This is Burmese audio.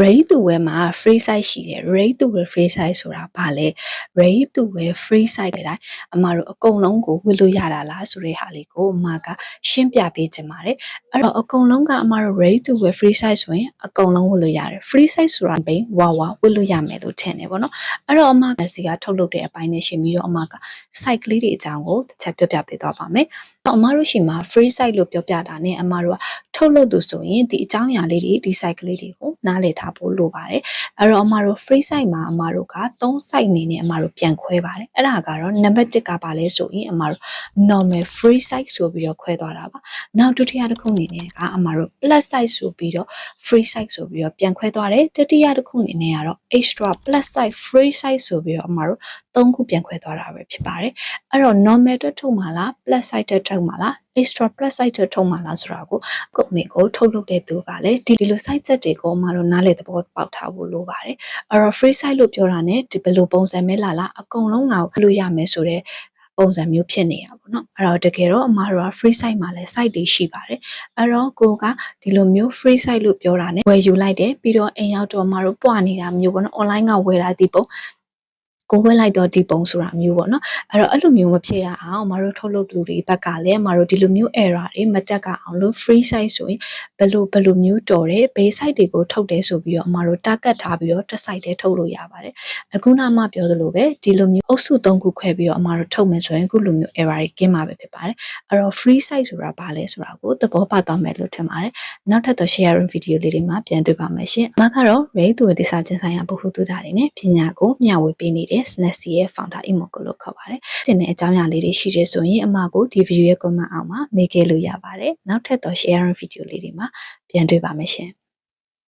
ready to wear မှာ free size ရှိတယ် ready to wear free size ဆိုတာဘာလဲ ready to wear free size တဲ့တိုင်းအမတို့အကုန်လုံးကိုဝတ်လို့ရတာလားဆိုတဲ့ဟာလေးကိုအမကရှင်းပြပေးချင်ပါတယ်အဲ့တော့အကုန်လုံးကအမတို့ ready to wear free size ဆိုရင်အကုန်လုံးဝတ်လို့ရတယ် free size ဆိုတာဘယ်ဝါဝတ်လို့ရမယ်လို့ထင်တယ်ပေါ့နော်အဲ့တော့အမကစီကထုတ်လုပ်တဲ့အပိုင်းနဲ့ရှင်းပြီးတော့အမက site ကလေးတွေအကြောင်းကိုတစ်ချက်ပြောပြပေးသွားပါမယ်အမတို့ရှိမှာ free site လို့ပြောပြတာနဲ့အမတို့ကထုတ်လုပ်သူဆိုရင်ဒီအကြောင်းအရာလေးတွေဒီ site ကလေးတွေကိုနားလည်ထားဖို့လိုပါတယ်အဲ့တော့အမတို့ free site မှာအမတို့က3 site အနေနဲ့အမတို့ပြန်ခွဲပါတယ်အဲ့ဒါကတော့ number 1ကပါလဲဆိုရင်အမတို့ normal free site ဆိုပြီးတော့ခွဲသွားတာပါနောက်ဒုတိယတစ်ခုအနေနဲ့ကအမတို့ plus site ဆိုပြီးတော့ free site ဆိုပြီးတော့ပြန်ခွဲသွားတယ်တတိယတစ်ခုအနေနဲ့ကတော့ extra plus site free site ဆိုပြီးတော့အမတို့3ခုပြန်ခွဲသွားတာပဲဖြစ်ပါတယ်အဲ့တော့ normal အတွက်ထုတ်မှာလား plus site အတွက်ထုတ်မှာလား extra plus site အတွက်ထုတ်မှာလားဆိုတာကိုကုမ္ပဏီကိုထုတ်လုပ်တဲ့သူကလည်းဒီလို site ချက်တွေကိုအမတို့နားလည်သဘောပေါက်ထားဖို့လိုပါတယ်အဲ့တော့ free site လို့ပြောတာ ਨੇ ဒီဘယ်လိုပုံစံမဲလာလားအကုန်လုံးငါလို့ရမယ်ဆိုတဲ့ပုံစံမျိုးဖြစ်နေတာပေါ့နော်အဲ့တော့တကယ်တော့အမတို့က free site မှာလည်း site တွေရှိပါတယ်အဲ့တော့ကိုကဒီလိုမျိုး free site လို့ပြောတာ ਨੇ ဝယ်ယူလိုက်တယ်ပြီးတော့အိမ်ရောက်တော့အမတို့ပွားနေတာမျိုးပေါ့နော် online ကဝယ်တာဒီပုံကိုဝယ်လိုက်တော့ဒီပုံဆိုတာမျိုးပေါ့နော်အဲ့လိုမျိုးမဖြစ်ရအောင်မတို့ထုတ်လုပ်လူတွေဘက်ကလည်းမတို့ဒီလိုမျိုး error တွေမတက်ကြအောင်လို့ free site ဆိုရင်ဘယ်လိုမျိုးတော်တယ်ဘေး site တွေကိုထုတ်တယ်ဆိုပြီးတော့အမတို့ target ထားပြီးတော့တစ် site တည်းထုတ်လို့ရပါတယ်အခုနမှပြောသလိုပဲဒီလိုမျိုးအုပ်စု3ခုခွဲပြီးတော့အမတို့ထုတ်မယ်ဆိုရင်အခုလိုမျိုး error တွေကင်းမှာပဲဖြစ်ပါတယ်အဲ့တော့ free site ဆိုတာဘာလဲဆိုတာကိုသဘောပေါက်သွားမယ်လို့ထင်ပါတယ်နောက်ထပ်တော့ sharing video လေးတွေမှာပြန်တွေ့ပါမယ်ရှင်အမကတော့ ready to ဒေသချင်းဆိုင်ရာဗဟုသုတတွေနဲ့ပညာကိုမျှဝေပေးနေတဲ့ Snazzy ရဲ့ founder အီမိုကိုလို့ခေါ်ပါတယ်။တင်တဲ့အကြောင်းအရာလေးတွေရှိတယ်ဆိုရင်အမကိုဒီ video ရဲ့ comment အောက်မှာမေးခဲ့လို့ရပါတယ်။နောက်ထပ်တော့ sharing video လေးတွေမှာပြန်တွေ့ပါမယ်ရှင်။